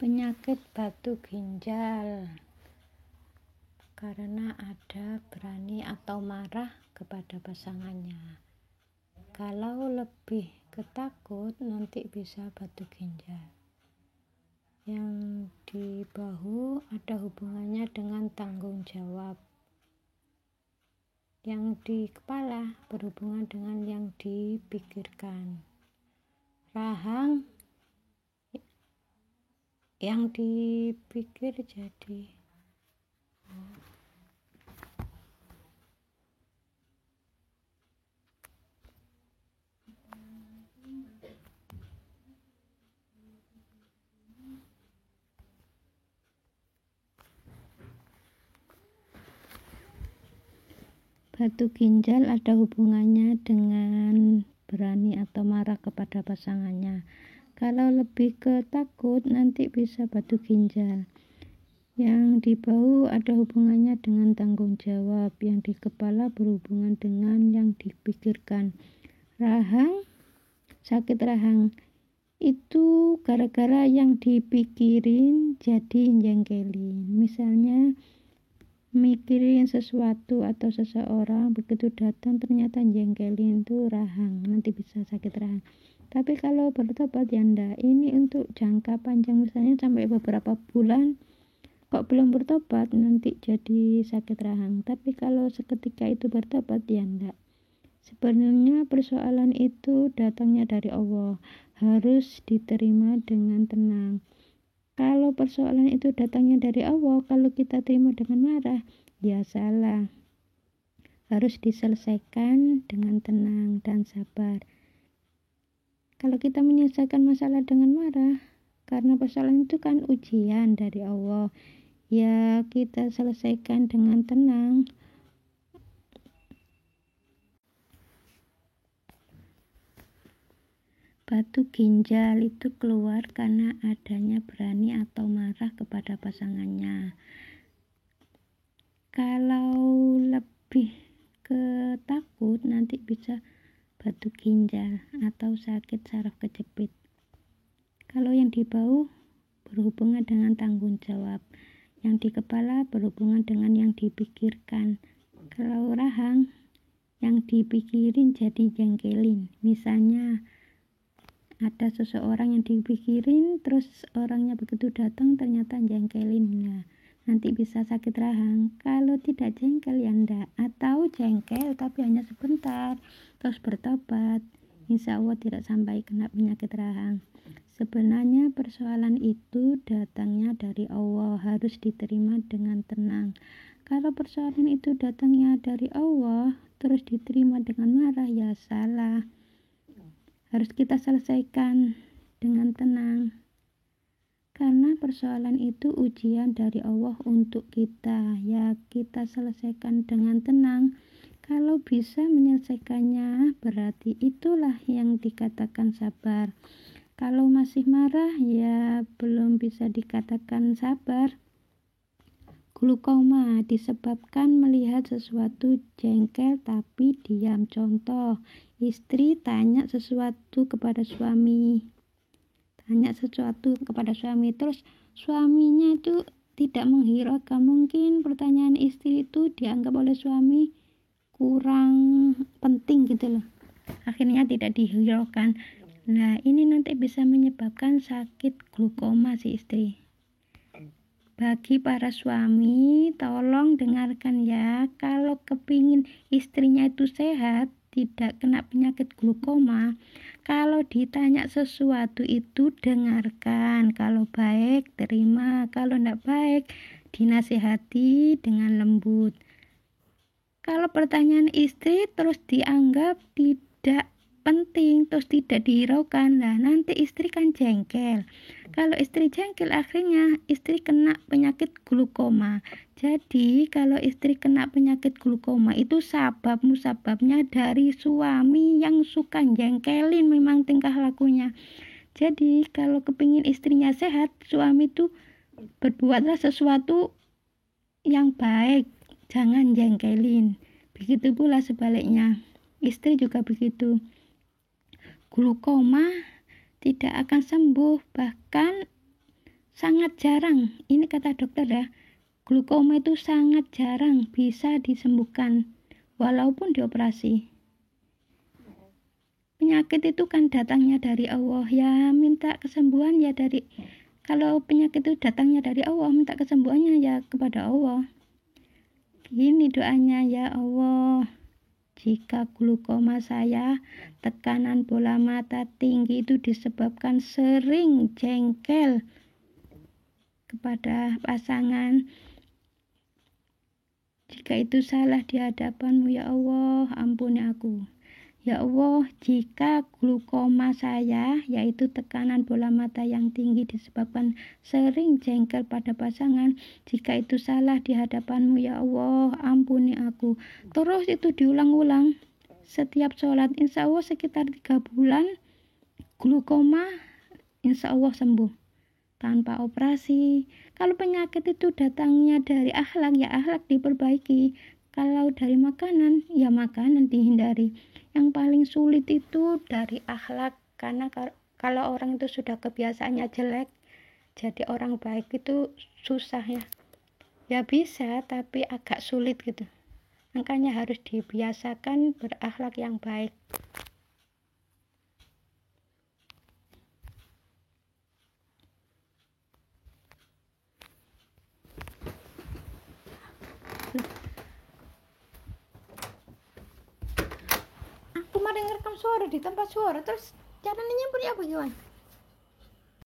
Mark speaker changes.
Speaker 1: Penyakit batu ginjal karena ada berani atau marah kepada pasangannya. Kalau lebih ketakut nanti bisa batu ginjal. Yang di bahu ada hubungannya dengan tanggung jawab. Yang di kepala berhubungan dengan yang dipikirkan. Rahang yang dipikir jadi batu ginjal ada hubungannya dengan berani atau marah kepada pasangannya. Kalau lebih ke takut nanti bisa batu ginjal. Yang di bahu ada hubungannya dengan tanggung jawab. Yang di kepala berhubungan dengan yang dipikirkan. Rahang, sakit rahang itu gara-gara yang dipikirin jadi jengkelin. Misalnya mikirin sesuatu atau seseorang, begitu datang ternyata jengkelin, itu rahang, nanti bisa sakit rahang. Tapi kalau bertobat ya enggak, ini untuk jangka panjang, misalnya sampai beberapa bulan kok belum bertobat nanti jadi sakit rahang. Tapi kalau seketika itu bertobat ya enggak. Sebenarnya persoalan itu datangnya dari Allah, harus diterima dengan tenang. Kalau persoalan itu datangnya dari Allah, kalau kita terima dengan marah, ya salah. Harus diselesaikan dengan tenang dan sabar. Kalau kita menyelesaikan masalah dengan marah, karena persoalan itu kan ujian dari Allah, ya kita selesaikan dengan tenang. Batu ginjal itu keluar karena adanya berani atau marah kepada pasangannya. Kalau lebih ke takut nanti bisa batu ginjal atau sakit saraf kejepit. Kalau yang di bahu berhubungan dengan tanggung jawab. Yang di kepala berhubungan dengan yang dipikirkan. Kalau rahang, yang dipikirin jadi jengkelin. Misalnya ada seseorang yang dipikirin, terus orangnya begitu datang ternyata jengkelin. Nah, nanti bisa sakit rahang. Kalau tidak jengkel ya enggak, atau jengkel tapi hanya sebentar, terus bertobat, insya Allah tidak sampai kena penyakit rahang. Sebenarnya persoalan itu datangnya dari Allah, harus diterima dengan tenang. Kalau persoalan itu datangnya dari Allah, terus diterima dengan marah, ya salah. Harus kita selesaikan dengan tenang. Karena persoalan itu ujian dari Allah untuk kita, ya kita selesaikan dengan tenang. Kalau bisa menyelesaikannya, berarti itulah yang dikatakan sabar. Kalau masih marah, ya belum bisa dikatakan sabar. Glukoma disebabkan melihat sesuatu jengkel tapi diam. Contoh, istri tanya sesuatu kepada suami. Terus suaminya itu tidak menghiraukan. Mungkin pertanyaan istri itu dianggap oleh suami kurang penting gitu loh. Akhirnya tidak dihiraukan. Nah, ini nanti bisa menyebabkan sakit glukoma si istri. Bagi para suami, tolong dengarkan ya. Kalau kepingin istrinya itu sehat, tidak kena penyakit glukoma, kalau ditanya sesuatu itu dengarkan. Kalau baik, terima. Kalau tidak baik, dinasihati dengan lembut. Kalau pertanyaan istri terus dianggap tidak penting, terus tidak dihiraukan, nah nanti istri kan jengkel. Kalau istri jengkel, akhirnya istri kena penyakit glukoma. Jadi kalau istri kena penyakit glukoma itu musababnya dari suami yang suka jengkelin, memang tingkah lakunya. Jadi kalau kepingin istrinya sehat, suami itu berbuatlah sesuatu yang baik, jangan jengkelin. Begitu pula sebaliknya, istri juga begitu. Glukoma tidak akan sembuh, bahkan sangat jarang, ini kata dokter ya, glukoma itu sangat jarang bisa disembuhkan walaupun dioperasi. Penyakit itu kan datangnya dari Allah, ya minta kesembuhan ya dari, kalau penyakit itu datangnya dari Allah, minta kesembuhannya ya kepada Allah. Gini doanya, ya Allah, jika glukoma saya, tekanan bola mata tinggi itu disebabkan sering jengkel kepada pasangan, jika itu salah di hadapan-Mu ya Allah, ampuni aku. Ya Allah, jika glukoma saya, yaitu tekanan bola mata yang tinggi disebabkan sering jengkel pada pasangan, jika itu salah di hadapan-Mu ya Allah, ampuni aku. Terus itu diulang-ulang setiap sholat, insya Allah sekitar 3 bulan glukoma insya Allah sembuh tanpa operasi. Kalau penyakit itu datangnya dari akhlak, ya akhlak diperbaiki. Kalau dari makanan, ya makanan dihindari. Yang paling sulit itu dari akhlak, karena kalau orang itu sudah kebiasaannya jelek, jadi orang baik itu susah ya. Ya bisa, tapi agak sulit gitu. Makanya harus dibiasakan berakhlak yang baik. Aku kemarin ngerekam suara di tempat suara, terus caranya nyimpen ya apa gimana?